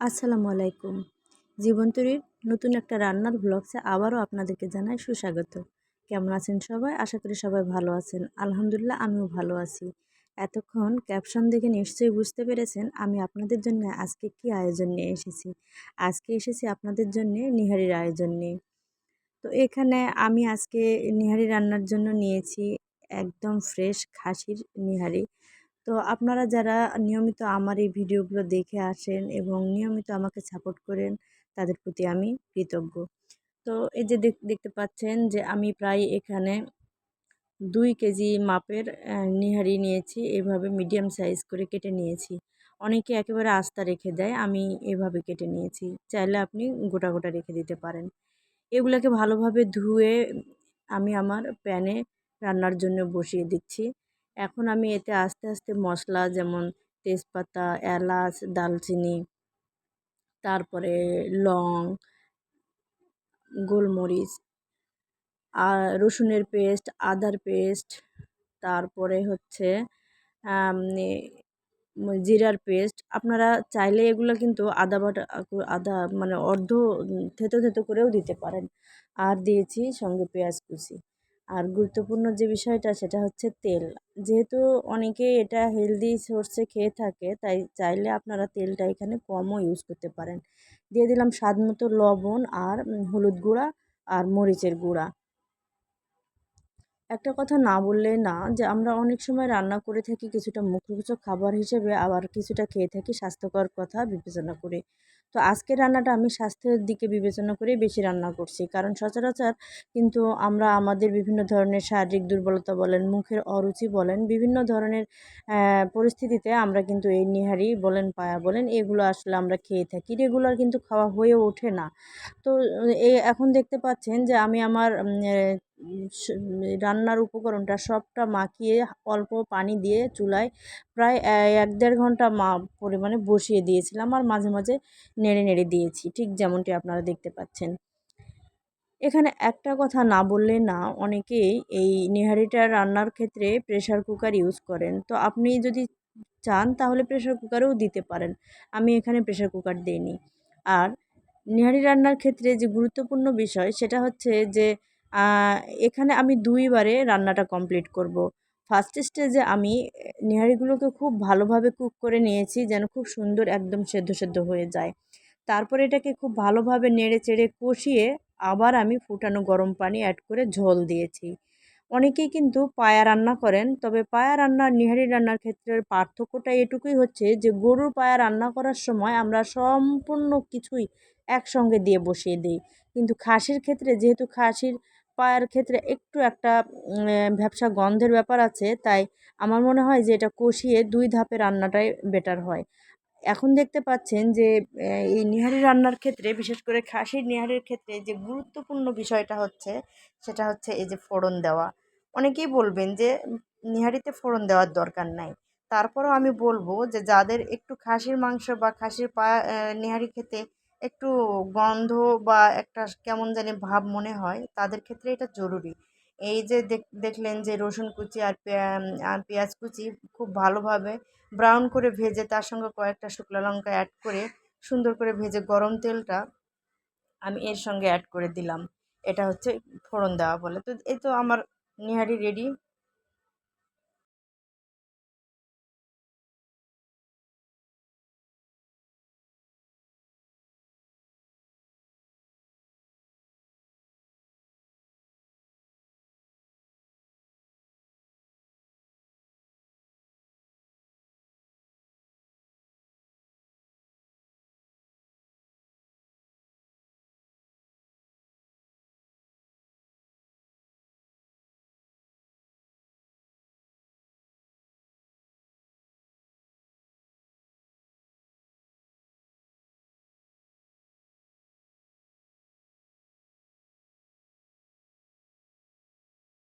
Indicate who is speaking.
Speaker 1: আসসালামু আলাইকুম। জীবনতরীর নতুন একটা রান্নার ভ্লগসে আবারও আপনাদেরকে জানাই সুস্বাগত। কেমন আছেন সবাই? আশা করি সবাই ভালো আছেন। আলহামদুলিল্লাহ আমিও ভালো আছি। এতক্ষণ ক্যাপশন দেখে নিশ্চয়ই বুঝতে পেরেছেন আমি আপনাদের জন্য আজকে কী আয়োজন নিয়ে এসেছি। আজকে এসেছি আপনাদের জন্যে নিহারির আয়োজন নিয়ে। তো এখানে আমি আজকে নিহারি রান্নার জন্য নিয়েছি একদম ফ্রেশ খাসির নিহারি। তো আপনারা যারা নিয়মিত আমার এই ভিডিওগুলো দেখে আসেন এবং নিয়মিত আমাকে সাপোর্ট করেন তাদের প্রতি আমি কৃতজ্ঞ। তো এই যে দেখতে পাচ্ছেন যে আমি প্রায় এখানে 2 কেজি মাপের নিহারি নিয়েছি। এভাবে মিডিয়াম সাইজ করে কেটে নিয়েছি। অনেকে একেবারে আস্তা রেখে দেয়, আমি এভাবে কেটে নিয়েছি। চাইলে আপনি গোটা গোটা রেখে দিতে পারেন। এগুলাকে ভালোভাবে ধুয়ে আমি আমার প্যানে রান্নার জন্য বসিয়ে দিচ্ছি। এখন আমি এতে আস্তে আস্তে মশলা যেমন তেজপাতা, এলাচ, দালচিনি, তারপরে লং, গোলমরিচ, আর রসুনের পেস্ট, আদার পেস্ট, তারপরে হচ্ছে আম এ জিরার পেস্ট। আপনারা চাইলে এগুলো কিন্তু আদা বাটা আদা মানে থেতো থেতো করেও দিতে পারেন। আর দিয়েছি সঙ্গে পেঁয়াজ কুচি। আর গুরুত্বপূর্ণ যে বিষয়টা সেটা হচ্ছে তেল। যেহেতু অনেকেই এটা হেলদি সোর্সে খেয়ে থাকে, তাই চাইলে আপনারা তেলটা এখানে কমও ইউজ করতে পারেন। দিয়ে দিলাম স্বাদমতো লবণ আর হলুদ গুঁড়া আর মরিচের গুঁড়া। একটা কথা না বললে না, যে আমরা অনেক সময় রান্না করে থাকি কিছুটা মুখরোচক খাবার হিসেবে, আবার কিছুটা খেয়ে থাকি স্বাস্থ্যকর কথা বিবেচনা করে। তো আজকের রান্নাটা আমি স্বাস্থ্যের দিকে বিবেচনা করে বেশি রান্না করছি, কারণ সচরাচর কিন্তু আমরা আমাদের বিভিন্ন ধরনের শারীরিক দুর্বলতা বলেন, মুখের অরুচি বলেন, বিভিন্ন ধরনের পরিস্থিতিতে আমরা কিন্তু এই নিহারি বলেন, পায়া বলেন, এগুলো আসলে আমরা খেয়ে থাকি। রেগুলার কিন্তু খাওয়া হয়ে ওঠে না। তো এখন দেখতে পাচ্ছেন যে আমি আমার রান্নার উপকরণটা সবটা মাখিয়ে অল্প পানি দিয়ে চুলায় প্রায় ১-১.৫ ঘন্টা পরিমাণে বসিয়ে দিয়েছিলাম, আর মাঝে মাঝে নেড়ে নেড়ে দিয়েছি, ঠিক যেমনটি আপনারা দেখতে পাচ্ছেন। এখানে একটা কথা না বললে না, অনেকেই এই নেহারিটা রান্নার ক্ষেত্রে প্রেশার কুকার ইউজ করেন। তো আপনি যদি চান তাহলে প্রেশার কুকারেও দিতে পারেন। আমি এখানে প্রেশার কুকার দেইনি। আর নেহারি রান্নার ক্ষেত্রে যে গুরুত্বপূর্ণ বিষয় সেটা হচ্ছে যে আ এখানে আমি ২ বারে রান্নাটা কমপ্লিট করব। ফার্স্ট স্টেজে আমি নেহারিগুলোকে খুব ভালোভাবে কুক করে নিয়েছি, যেন খুব সুন্দর একদম সেদ্ধ সেদ্ধ হয়ে যায়। তারপরে এটাকে খুব ভালোভাবে নেড়ে চেড়ে কষিয়ে আবার আমি ফুটানো গরম পানি অ্যাড করে ঝোল দিয়েছি। অনেকেই কিন্তু পায়া রান্না করেন, তবে পায়া রান্নার নিহারি রান্নার ক্ষেত্রে পার্থক্যটা এটুকুই হচ্ছে যে গরুর পায়া রান্না করার সময় আমরা সম্পূর্ণ কিছুই একসঙ্গে দিয়ে বসিয়ে দিই। কিন্তু খাসির ক্ষেত্রে, যেহেতু খাসির পায়ার ক্ষেত্রে একটু একটা ভ্যাপসা গন্ধের ব্যাপার আছে, তাই আমার মনে হয় যে এটা কষিয়ে ২ ধাপে রান্নাটাই বেটার হয়। এখন দেখতে পাচ্ছেন যে এই নিহারি রান্নার ক্ষেত্রে, বিশেষ করে খাসির নিহারির ক্ষেত্রে যে গুরুত্বপূর্ণ বিষয়টা হচ্ছে সেটা হচ্ছে এই যে ফোড়ন দেওয়া। অনেকেই বলবেন যে নিহারিতে ফোড়ন দেওয়ার দরকার নাই। তারপরেও আমি বলবো যে যাদের একটু খাসির মাংস বা খাসির পা নেহারি খেতে একটু গন্ধ বা একটা কেমন জানি ভাব মনে হয়, তাদের ক্ষেত্রে এটা জরুরি। এই যে দেখলেন যে রসুন কুচি আর পেঁয়াজ কুচি খুব ভালোভাবে ব্রাউন করে ভেজে তার সঙ্গে কয়েকটা শুকনো লঙ্কা অ্যাড করে সুন্দর করে ভেজে গরম তেলটা আমি এর সঙ্গে অ্যাড করে দিলাম। এটা হচ্ছে ফোড়ন দেওয়া বলে। তো এই তো আমার নিহারি রেডি।